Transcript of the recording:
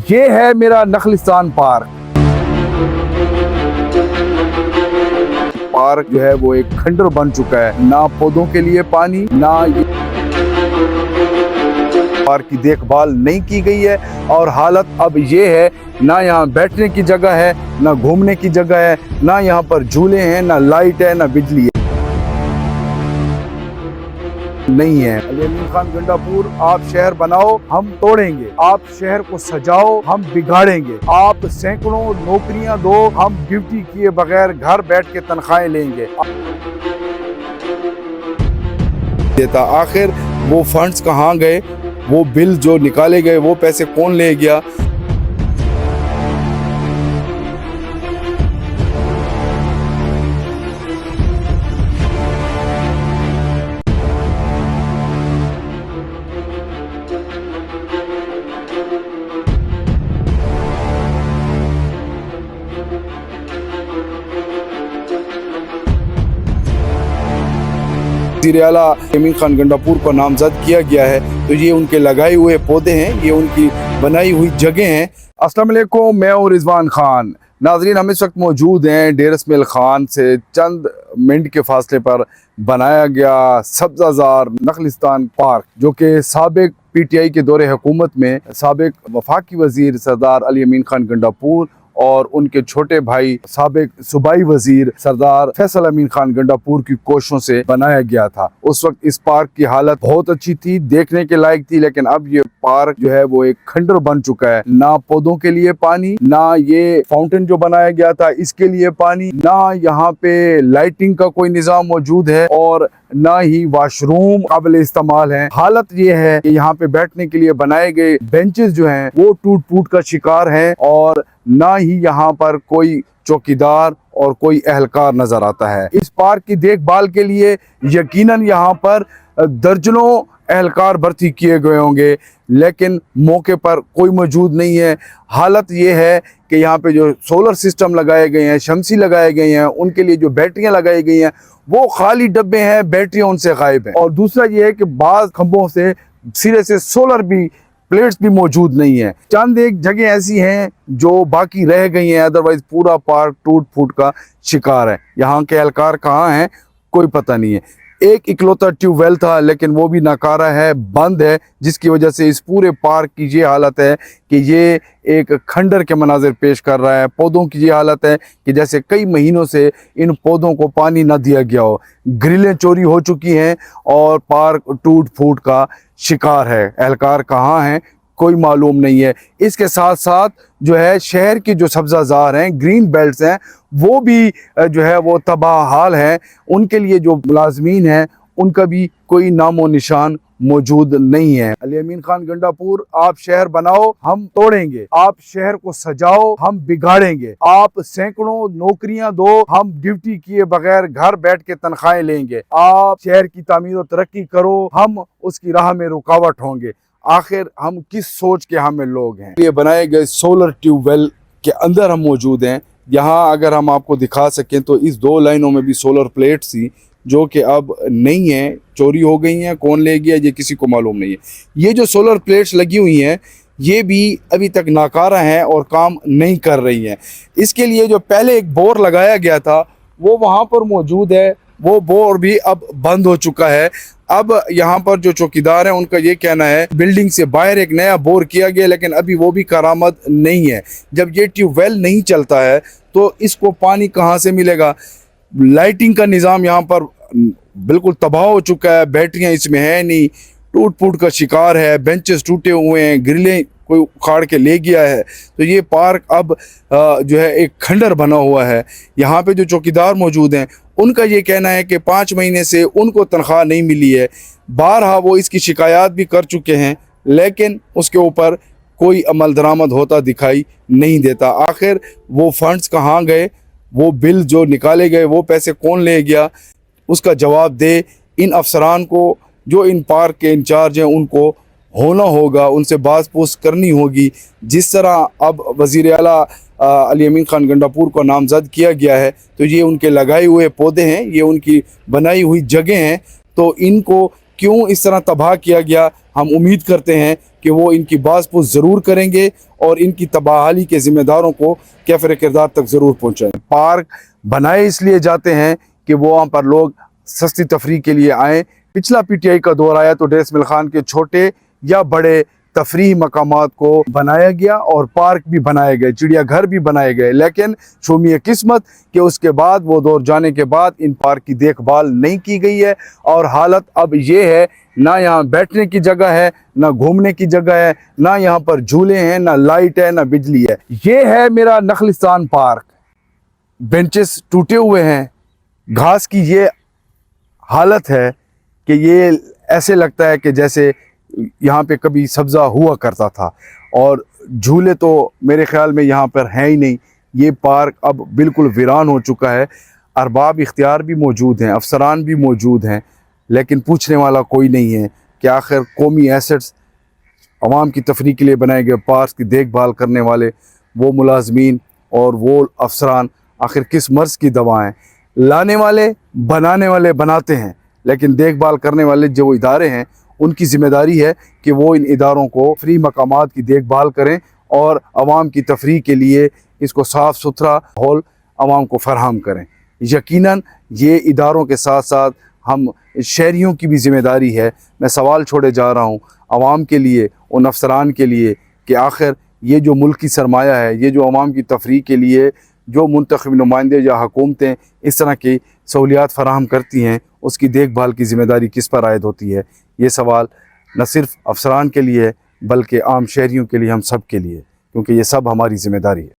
ये है मेरा नखलिस्तान पार्क। पार्क जो है वो एक खंडर बन चुका है, ना पौधों के लिए पानी, ना पार्क की देखभाल नहीं की गई है। और हालत अब ये है, ना यहाँ बैठने की जगह है, ना घूमने की जगह है, ना यहाँ पर झूले हैं, ना लाइट है, ना बिजली है, नहीं है। अली अमीन खान गंडापुर, आप शहर बनाओ हम तोड़ेंगे, आप शहर को सजाओ हम बिगाड़ेंगे, आप सैकड़ों नौकरियां दो हम ड्यूटी किए बगैर घर बैठ के तनख्वाहें लेंगे। देता आखिर वो फंड्स कहाँ गए, वो बिल जो निकाले गए वो पैसे कौन ले गया। वज़ीर आला अमीन खान गंडापुर को नामजद किया गया है, तो ये उनके लगाए हुए पौधे हैं, ये उनकी बनाई हुई जगह हैं। अस्सलाम वालेकुम, मैं हूं रिजवान खान। नाजरीन, हम इस वक्त मौजूद हैं डेर इस्माइल खान से चंद मिनट के फासले पर बनाया गया सब्ज़ाज़ार नखलिस्तान पार्क, जो कि साबिक PTI के दौरे हुकूमत में साबिक वफाकी वज़ीर सरदार अली अमीन खान गंडापुर और उनके छोटे भाई साबिक सूबाई वजीर सरदार फैसल अमीन खान गंडापुर की कोशिशों से बनाया गया था। उस वक्त इस पार्क की हालत बहुत अच्छी थी, देखने के लायक थी, लेकिन अब ये पार्क जो है वो एक खंडर बन चुका है। ना पौधों के लिए पानी, ना ये फाउंटेन जो बनाया गया था इसके लिए पानी, ना यहाँ पे लाइटिंग का कोई निजाम मौजूद है, और ना ही वाशरूम काबिल इस्तेमाल है। हालत ये है कि यहाँ पे बैठने के लिए बनाए गए बेंचेस जो हैं वो टूट फूट का शिकार हैं, और ना ही यहाँ पर कोई चौकीदार और कोई एहलकार नजर आता है। इस पार्क की देखभाल के लिए यकीनन यहाँ पर दर्जनों एहलकार भर्ती किए गए होंगे, लेकिन मौके पर कोई मौजूद नहीं है। हालत ये है कि यहाँ पे जो सोलर सिस्टम लगाए गए हैं, शमसी लगाए गए हैं, उनके लिए जो बैटरियां लगाई गई हैं वो खाली डब्बे हैं, बैटरियां उनसे गायब हैं। और दूसरा ये है कि बाज़ खंभों से सिरे से सोलर भी प्लेट्स भी मौजूद नहीं है। चंद एक जगह ऐसी हैं जो बाकी रह गई हैं, अदरवाइज पूरा पार्क टूट फूट का शिकार है। यहाँ के एहलकार कहाँ हैं कोई पता नहीं है। एक इकलौता ट्यूबवेल था, लेकिन वो भी नाकारा है, बंद है, जिसकी वजह से इस पूरे पार्क की ये हालत है कि ये एक खंडर के मनाजिर पेश कर रहा है। पौधों की ये हालत है कि जैसे कई महीनों से इन पौधों को पानी न दिया गया हो। ग्रिलें चोरी हो चुकी हैं और पार्क टूट फूट का शिकार है। एहलकार कहाँ हैं कोई मालूम नहीं है। इसके साथ साथ जो है शहर के जो सब्ज़ाज़ार हैं, ग्रीन बेल्ट्स हैं, वो भी जो है वो तबाह हाल है। उनके लिए जो मुलाजमीन हैं उनका भी कोई नामो निशान मौजूद नहीं है। अली अमीन खान गंडापुर, आप शहर बनाओ हम तोड़ेंगे, आप शहर को सजाओ हम बिगाड़ेंगे, आप सैकड़ों नौकरियां दो हम ड्यूटी किए बगैर घर बैठ के तनख्वाहें लेंगे, आप शहर की तामीर और तरक्की करो हम उसकी राह में रुकावट होंगे। आखिर हम किस सोच के हमें लोग हैं। ये बनाए गए सोलर ट्यूबवेल के अंदर हम मौजूद हैं। यहाँ अगर हम आपको दिखा सकें तो इस दो लाइनों में भी सोलर प्लेट्स थी जो कि अब नहीं है, चोरी हो गई हैं। कौन ले गया ये किसी को मालूम नहीं है। ये जो सोलर प्लेट्स लगी हुई हैं ये भी अभी तक नाकारा हैं और काम नहीं कर रही हैं। इसके लिए जो पहले एक बोर लगाया गया था वो वहाँ पर मौजूद है, वो बोर भी अब बंद हो चुका है। अब यहाँ पर जो चौकीदार हैं उनका ये कहना है बिल्डिंग से बाहर एक नया बोर किया गया, लेकिन अभी वो भी करामद नहीं है। जब ये ट्यूबवेल नहीं चलता है तो इसको पानी कहाँ से मिलेगा। लाइटिंग का निज़ाम यहाँ पर बिल्कुल तबाह हो चुका है, बैटरियाँ इसमें है नहीं, टूट फूट का शिकार है, बेंचेस टूटे हुए हैं, ग्रिलें कोई उखाड़ के ले गया है। तो ये पार्क अब जो है एक खंडर बना हुआ है। यहाँ पे जो चौकीदार मौजूद हैं उनका ये कहना है कि 5 महीने से उनको तनख्वाह नहीं मिली है। बारहा वो इसकी शिकायत भी कर चुके हैं, लेकिन उसके ऊपर कोई अमल दरामद होता दिखाई नहीं देता। आखिर वो फंड्स कहाँ गए, वो बिल जो निकाले गए वो पैसे कौन ले गया, उसका जवाब दे। इन अफसरान को जो इन पार्क के इंचार्ज हैं उनको होना होगा, उनसे बात पूछ करनी होगी। जिस तरह अब वज़ीर आला अली अमीन खान गंडापुर को नामजद किया गया है, तो ये उनके लगाए हुए पौधे हैं, ये उनकी बनाई हुई जगह हैं, तो इनको क्यों इस तरह तबाह किया गया, हम उम्मीद करते हैं कि वो इनकी बाज़पुस ज़रूर करेंगे और इनकी तबाहाली के ज़िम्मेदारों को कैफ़र किरदार तक ज़रूर पहुँचाएँ। पार्क बनाए इसलिए जाते हैं कि वो वहाँ पर लोग सस्ती तफरीह के लिए आएँ। पिछला PTI का दौर आया तो डेरा इस्माइल खान के छोटे या बड़े तफरीही मकामात को बनाया गया और पार्क भी बनाए गए, चिड़ियाघर भी बनाए गए, लेकिन शूमी किस्मत कि उसके बाद वो दौर जाने के बाद इन पार्क की देखभाल नहीं की गई है और हालत अब ये है, ना यहाँ बैठने की जगह है, ना घूमने की जगह है, ना यहाँ पर झूले हैं, ना लाइट है, ना बिजली है। ये है मेरा नखलिस्तान पार्क। बेंचेस टूटे हुए हैं, घास की ये हालत है कि ये ऐसे लगता है कि जैसे यहाँ पे कभी सब्ज़ा हुआ करता था, और झूले तो मेरे ख्याल में यहाँ पर हैं ही नहीं। ये पार्क अब बिल्कुल वीरान हो चुका है। अरबाब इख्तियार भी मौजूद हैं, अफसरान भी मौजूद हैं, लेकिन पूछने वाला कोई नहीं है कि आखिर कौमी एसेट्स, अवाम की तफरीह के लिए बनाए गए पार्क की देखभाल करने वाले वो मुलाजमीन और वो अफसरान आखिर किस मर्ज़ की दवा हैं। लाने वाले, बनाने वाले बनाते हैं, लेकिन देखभाल करने वाले जो इदारे हैं उनकी ज़िम्मेदारी है कि वो इन इदारों को फ्री मकामात की देखभाल करें और आवाम की तफरीह के लिए इसको साफ़ सुथरा माहौल आवाम को फराहम करें। यकीनन ये इदारों के साथ साथ हम शहरियों की भी ज़िम्मेदारी है। मैं सवाल छोड़े जा रहा हूँ आवाम के लिए, उन अफसरान के लिए कि आखिर ये जो मुल्क की सरमाया है, ये जो आवाम की तफरीह के लिए जो मुंतखब नुमाइंदे या हुकूमतें इस तरह की सहूलियात फराहम करती हैं, उसकी देखभाल की ज़िम्मेदारी किस पर आयद होती है। ये सवाल न सिर्फ अफसरान के लिए बल्कि आम शहरियों के लिए, हम सब के लिए, क्योंकि ये सब हमारी ज़िम्मेदारी है।